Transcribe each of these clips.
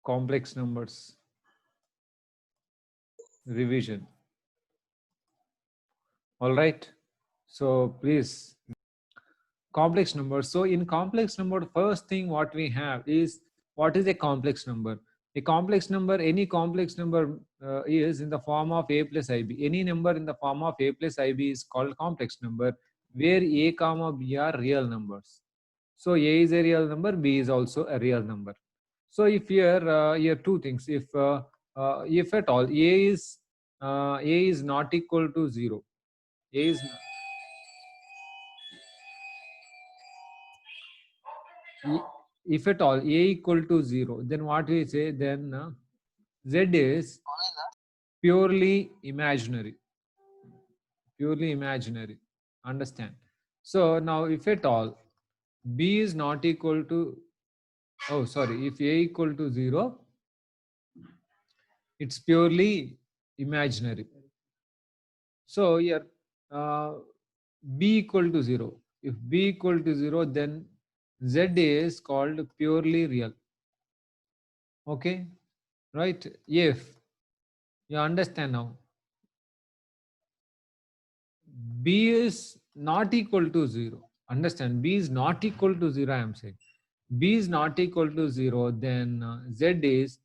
complex numbers revision. All right, so please, complex numbers. So in complex number, the first thing what we have is, what is a complex number? A complex number, any complex number is in the form of a plus ib. Any number in the form of a plus ib is called complex number, where a comma b are real numbers. So a is a real number, b is also a real number. So if here two things, if at all a is not equal to 0, a is if at all a equal to 0, then what we say, then z is purely imaginary. Purely imaginary. Understand? So now if at all b is not equal to, oh sorry, if a equal to 0, it's purely imaginary. So here b equal to 0. If b equal to 0, then z is called purely real. Okay, right? If you understand now, b is not equal to 0. Understand, b is not equal to 0, I am saying. B is not equal to 0, then z is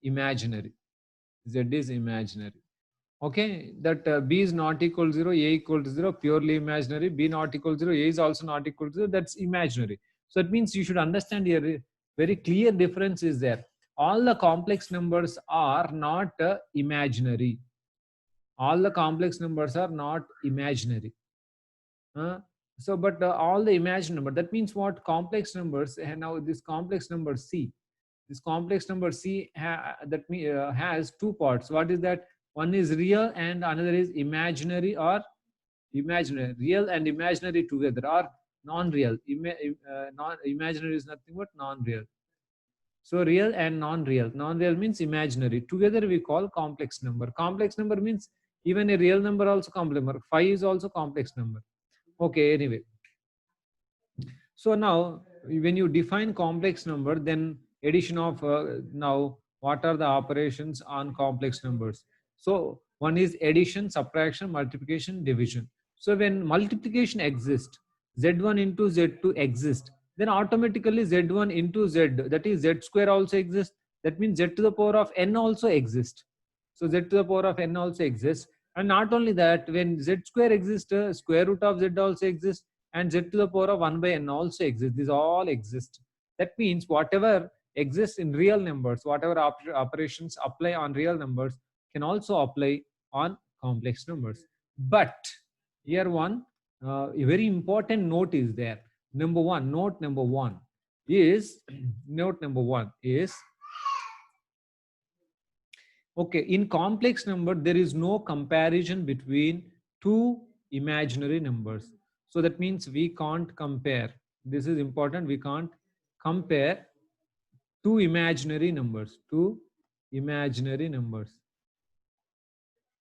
imaginary. Z is imaginary. Okay, that b is not equal to 0, a equal to 0, purely imaginary. B not equal to 0, a is also not equal to 0, that's imaginary. So it means you should understand here, very clear difference is there. All the complex numbers are not imaginary. All the complex numbers are not imaginary. So but all the imaginary number, that means what? Complex numbers, and now this complex number c, this complex number c has two parts. What is that? One is real and another is imaginary, or imaginary. Real and imaginary together, or non-real. Non-imaginary is nothing but non-real. So real and non-real. Non-real means imaginary. Together we call complex number. Complex number means even a real number also complex number. 5 is also complex number. Okay, anyway. So now when you define complex number, then addition of now what are the operations on complex numbers? So one is addition, subtraction, multiplication, division. So when multiplication exists, z1 into z2 exists, then automatically z1 into z, that is z square, also exists. That means z to the power of n also exists. So z to the power of n also exists. And not only that, when z square exists, square root of z also exists, and z to the power of 1 by n also exists. These all exist. That means whatever exists in real numbers, whatever operations apply on real numbers can also apply on complex numbers. But here a very important note is there. Note number one is okay, in complex number there is no comparison between two imaginary numbers. So that means we can't compare. This is important. We can't compare two imaginary numbers.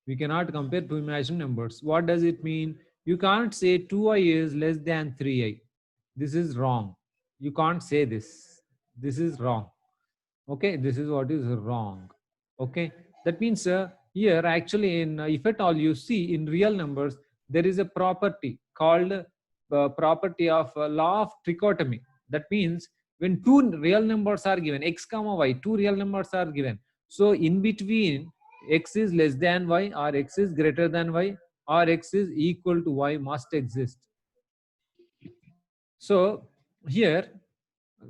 We cannot compare two imaginary numbers. What does it mean? You can't say 2i is less than 3i. This is wrong. You can't say this. This is wrong. Okay, this is what is wrong. Okay, that means here actually in if at all you see in real numbers, there is a property called property of law of trichotomy. That means when two real numbers are given, x comma y, two real numbers are given, so in between x is less than y, or x is greater than y, or x is equal to y must exist. So here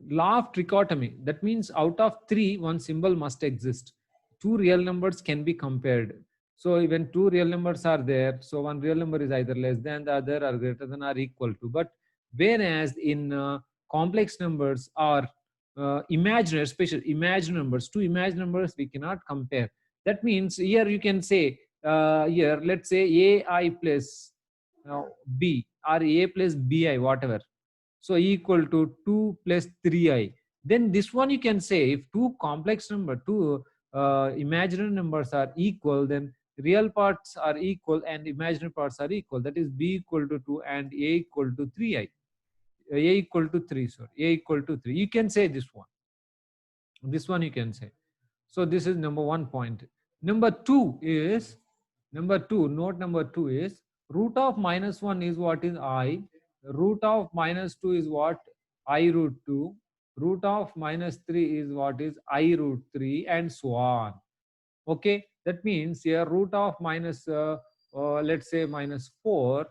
law of trichotomy, that means out of three, one symbol must exist. Two real numbers can be compared. So when two real numbers are there, so one real number is either less than the other, or greater than, or equal to. But whereas in complex numbers or imaginary, especially imaginary numbers, two imaginary numbers we cannot compare. That means here you can say here, let's say ai plus b, or a plus bi, whatever, so equal to 2 plus 3i. Then this one you can say, if two complex number, two imaginary numbers are equal, then real parts are equal and imaginary parts are equal. That is b equal to 2 and a equal to 3i. A equal to 3, sorry, a equal to 3. You can say this one. This one you can say. So this is number one point. Number two is, note number two is, root of minus 1 is what is I, root of minus 2 is what, I root 2, root of minus 3 is what is I root 3, and so on. Okay, that means here root of minus, let's say minus 4,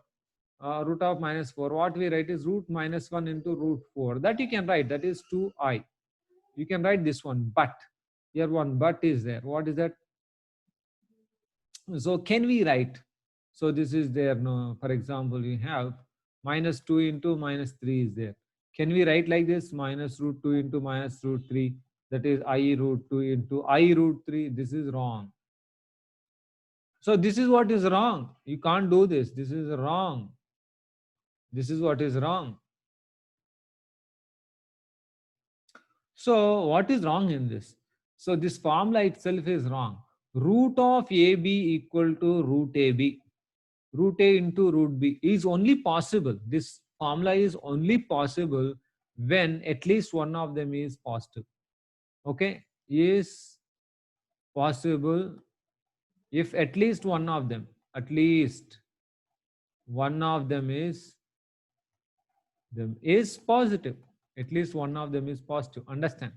root of minus 4, what we write is root minus 1 into root 4. That you can write, that is 2I. You can write this one, but here one but is there. What is that? So can we write? So this is there. No, for example, we have minus 2 into minus 3 is there. Can we write like this? Minus root 2 into minus root 3. That is I root 2 into I root 3. This is wrong. So this is what is wrong. You can't do this. This is wrong. This is what is wrong. So what is wrong in this? So this formula itself is wrong. Root of AB equal to root AB. Root A into root B is only possible. This formula is only possible when at least one of them is positive. Okay, is possible if at least one of them, at least one of them is positive. At least one of them is positive. Understand?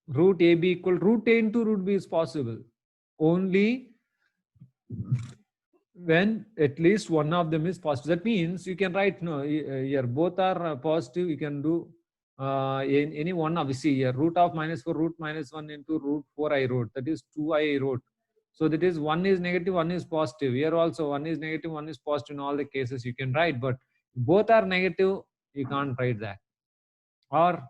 Root AB equal root A into root B is possible only when at least one of them is positive. That means you can write, no, here both are positive. You can do in any one of, see here, root of minus 4, root minus 1 into root 4 I wrote, that is 2 I wrote. So that is one is negative, one is positive. Here also one is negative, one is positive. In all the cases you can write, but both are negative, you can't write that. Or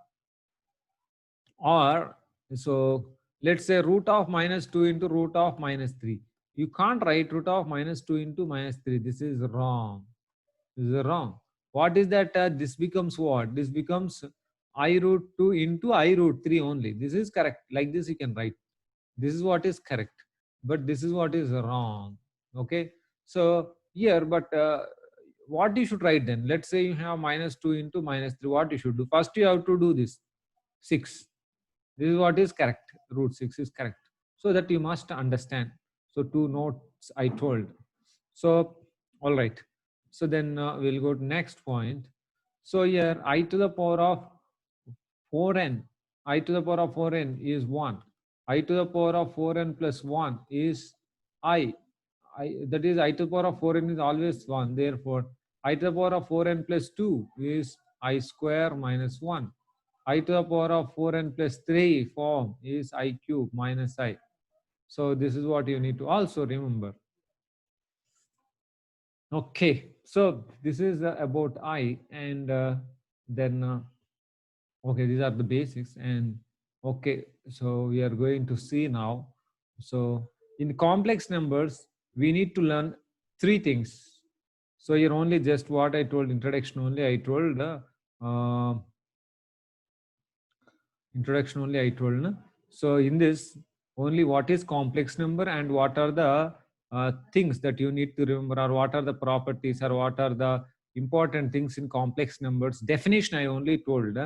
so let's say root of minus 2 into root of minus 3. You can't write root of minus 2 into minus 3. This is wrong. This is wrong. What is that? This becomes what? This becomes I root 2 into I root 3 only. This is correct. Like this you can write. This is what is correct. But this is what is wrong. Okay. So here, but what you should write then? Let's say you have minus 2 into minus 3. What you should do? First you have to do this. 6. This is what is correct. Root 6 is correct. So that you must understand. So 2 notes I told. So all right. So then we'll go to next point. So here I to the power of 4n. I to the power of 4n is 1. I to the power of 4n plus 1 is I. That is I to the power of 4n is always 1. Therefore, I to the power of 4n plus 2 is I square minus 1. I to the power of 4n plus 3 form is I cube minus I. So this is what you need to also remember. Okay, so this is about I, and then okay, these are the basics. And okay, so we are going to see now. So in complex numbers, we need to learn 3 things. So here only just what I told, introduction only I told. Introduction only I told. No? So in this, only what is complex number and what are the things that you need to remember, or what are the properties, or what are the important things in complex numbers. Definition I only told.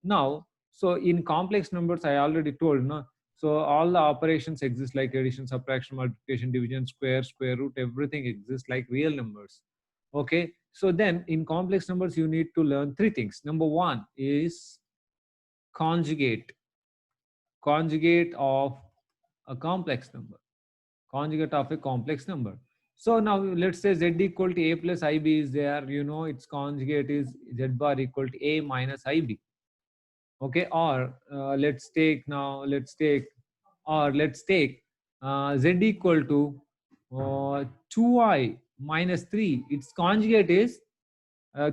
Now, so in complex numbers I already told. No? So all the operations exist like addition, subtraction, multiplication, division, square root, everything exists like real numbers. Okay, so then in complex numbers you need to learn 3 things. Number 1 is conjugate of a complex number. Conjugate of a complex number. So now let's say z equal to a plus ib is there. You know its conjugate is z bar equal to a minus ib. Okay, or let's take z equal to 2i minus 3. Its conjugate is,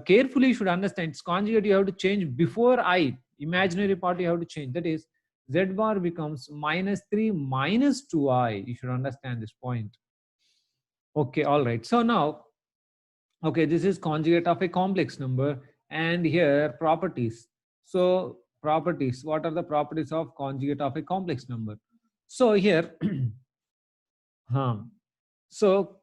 carefully you should understand, its conjugate you have to change before I. Imaginary part you have to change. That is, z bar becomes minus 3 minus 2i. You should understand this point. Okay, all right. So now, okay, this is conjugate of a complex number. And here properties. So properties, what are the properties of conjugate of a complex number? So here, so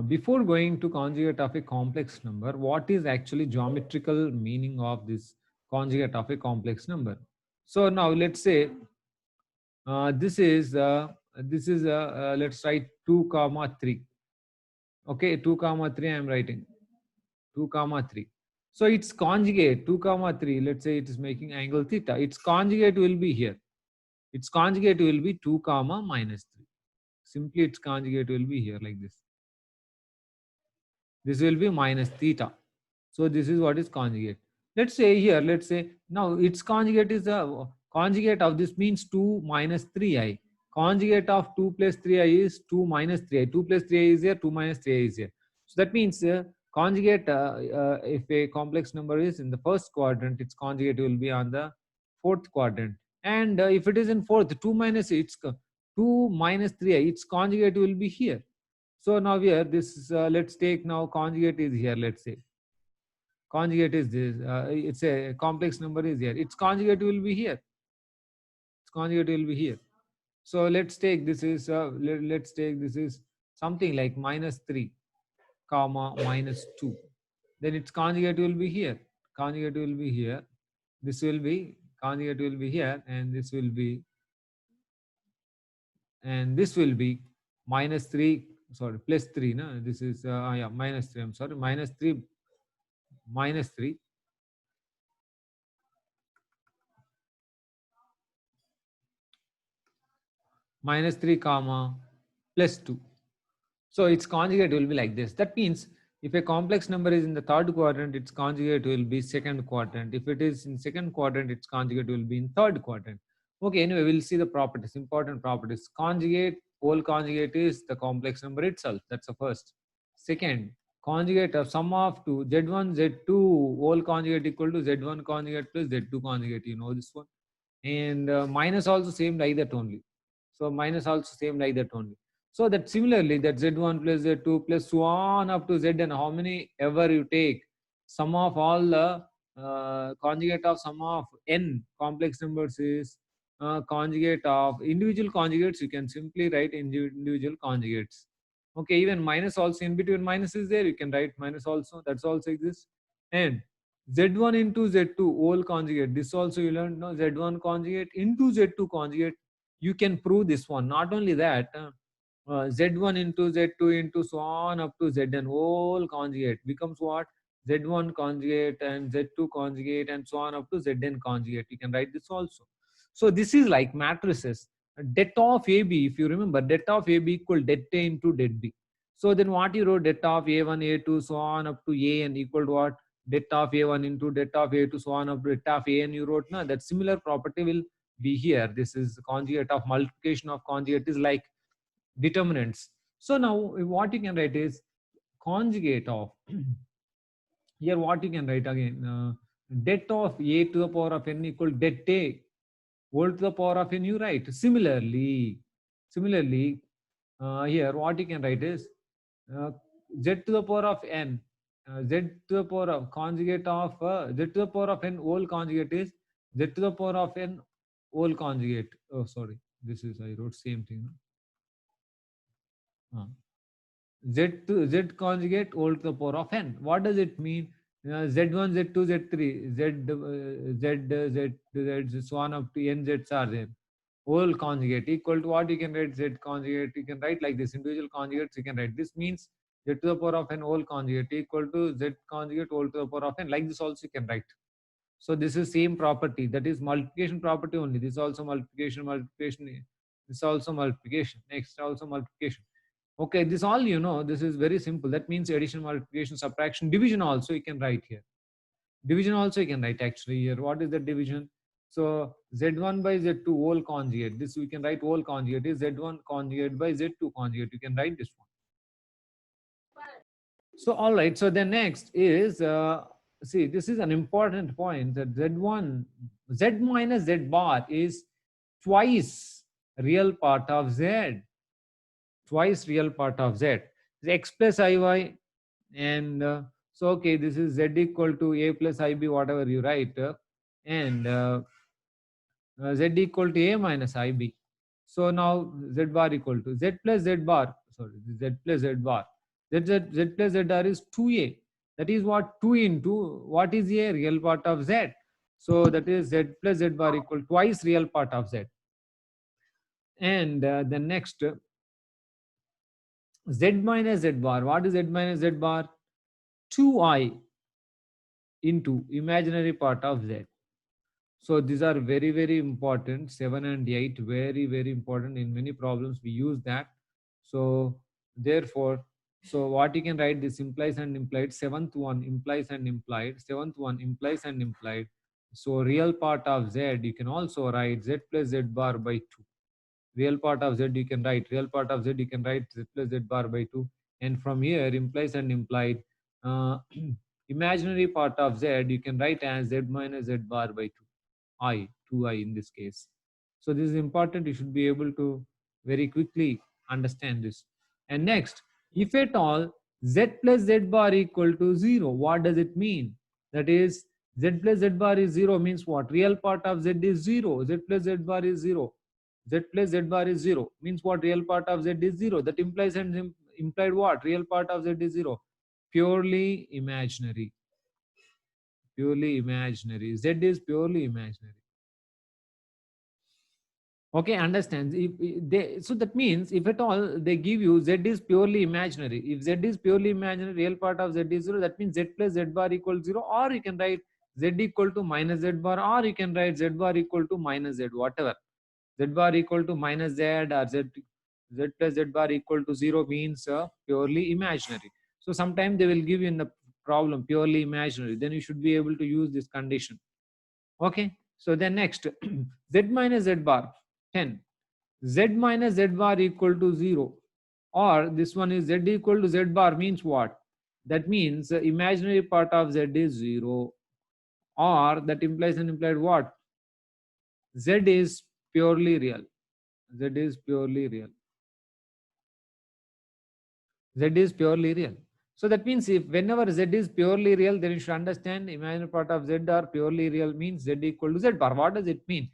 before going to conjugate of a complex number, what is actually geometrical meaning of this conjugate of a complex number? So now let's say This is let's write 2 comma 3. Okay, 2 comma 3 I am writing 2 comma 3. So its conjugate 2 comma 3, let's say it is making angle theta, its conjugate will be here. Its conjugate will be 2 comma minus 3. Simply its conjugate will be here like this. This will be minus theta. So this is what is conjugate. Let's say here, let's say now its conjugate is the conjugate of this means 2 minus 3i. Conjugate of 2 plus 3i is 2 minus 3i. 2 plus 3i is here, 2 minus 3i is here. So that means conjugate, if a complex number is in the first quadrant, its conjugate will be on the fourth quadrant. And if it is in fourth, 2 minus 2 minus 3i, its conjugate will be here. So now here, this is, let's take now conjugate is here, let's say. Conjugate is this, it's a complex number is here. Its conjugate will be here. Its conjugate will be here. So let's take this is, let's take this is something like minus 3 comma minus 2. Then its conjugate will be here. Conjugate will be here. This will be, conjugate will be here, and this will be, and this will be minus 3, sorry, plus 3, no, this is yeah, minus 3, I'm sorry, minus 3 minus 3 minus 3 comma plus 2. So its conjugate will be like this. That means if a complex number is in the third quadrant, its conjugate will be second quadrant. If it is in second quadrant, its conjugate will be in third quadrant. Okay, anyway, we'll see the properties, important properties. Conjugate, whole conjugate is the complex number itself. That's the first. Second, conjugate of sum of two, Z1, Z2, whole conjugate equal to Z1 conjugate plus Z2 conjugate. You know this one. And minus also same like that only. So minus also same like that only. So that similarly that Z1 plus Z2 plus so on up to Z, and how many ever you take, sum of all the conjugate of sum of n complex numbers is conjugate of individual conjugates. You can simply write individual conjugates. Okay, even minus also, in between minus is there, you can write minus also, that's also exists. And Z1 into Z2 whole conjugate, this also you learned, no, Z1 conjugate into Z2 conjugate, you can prove this one. Not only that, Z1 into Z2 into so on up to Zn whole conjugate becomes what? Z1 conjugate and Z2 conjugate and so on up to Zn conjugate. You can write this also. So this is like matrices. Det of AB, if you remember, det of AB equal det A into det B. So then what you wrote, det of A1, A2, so on up to AN equal to what? Det of A1 into det of A2, so on up to det of AN you wrote. Now that similar property will be here. This is conjugate of multiplication of conjugate is like determinants. So now what you can write is conjugate of here what you can write again, det of A to the power of n equal det A whole to the power of n, you write. Similarly here what you can write is uh, z to the power of n, z to the power of conjugate of z to the power of n whole conjugate is z to the power of n whole conjugate. Oh sorry, this is I wrote same thing. Z conjugate whole to the power of n. What does it mean? Z1, Z2, Z3, Z, so on up to n Z's are there. Whole conjugate equal to what? You can write Z conjugate. You can write like this. Individual conjugates you can write. This means Z to the power of n whole conjugate equal to Z conjugate whole to the power of n. Like this also you can write. So this is same property. That is multiplication property only. This is also multiplication. This is also multiplication. Next also multiplication. Okay, this all you know, this is very simple. That means addition, multiplication, subtraction, division also you can write here. Division also you can write actually here. What is the division? So Z1 by Z2 whole conjugate. This we can write whole conjugate is Z1 conjugate by Z2 conjugate. You can write this one. So all right. So the next is, see, this is an important point that Z1, Z minus Z bar is twice real part of Z. Twice real part of Z. X plus Iy and so okay, this is Z equal to A plus IB, whatever you write, and Z equal to A minus IB. So now Z bar equal to Z plus Z bar, sorry, Z plus Z bar. Z plus Z bar is 2A. That is what? 2 into what is A? Real part of Z. So that is Z plus Z bar equal twice real part of Z. And the next, z minus z bar. What is z minus z bar? 2i into imaginary part of z. So these are very, very important. 7 and 8, very, very important. In many problems, we use that. So therefore, so what you can write, this implies and implied. Seventh one implies and implied. Seventh one implies and implied. So real part of z, you can also write z plus z bar by 2. Real part of z, you can write real part of z, you can write z plus z bar by 2. And from here, implies and implied, uh, imaginary part of z, you can write as z minus z bar by 2 I, 2i in this case. So this is important. You should be able to very quickly understand this. And next, if at all z plus z bar equal to 0, what does it mean? That is, z plus z bar is 0 means what? Real part of z is 0. Z plus z bar is 0. Z plus z bar is 0 means what? Real part of z is 0. That implies and implied what? Real part of z is 0. Purely imaginary. Purely imaginary. Z is purely imaginary. Okay, understands. If they, so that means if at all they give you z is purely imaginary. If z is purely imaginary, real part of z is 0, that means z plus z bar equals 0, or you can write z equal to minus z bar, or you can write z bar equal to minus z, whatever. Z bar equal to minus z, or z plus z bar equal to 0 means purely imaginary. So sometimes they will give you in the problem purely imaginary. Then you should be able to use this condition. Okay, so then next, z minus z bar 10. Z minus z bar equal to 0, or this one is z equal to z bar means what? That means the imaginary part of z is 0, or that implies and implied what? Z is purely real. Z is purely real. Z is purely real. So that means if whenever z is purely real, then you should understand imaginary part of z are purely real means z equal to z bar. What does it mean?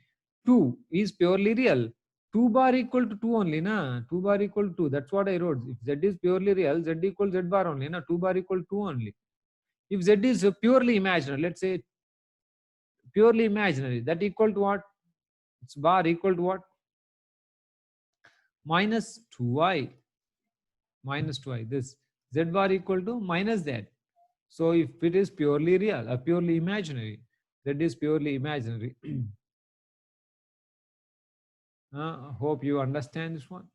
2 is purely real. 2 bar equal to 2 only, na? 2 bar equal to 2. That's what I wrote. If z is purely real, z equal z bar only, na? 2 bar equal to 2 only. If z is purely imaginary, let's say purely imaginary, that equal to what? Its bar equal to what? Minus 2i. Minus 2i. This z bar equal to minus z. So if it is purely real or purely imaginary, that is purely imaginary. Hope you understand this one.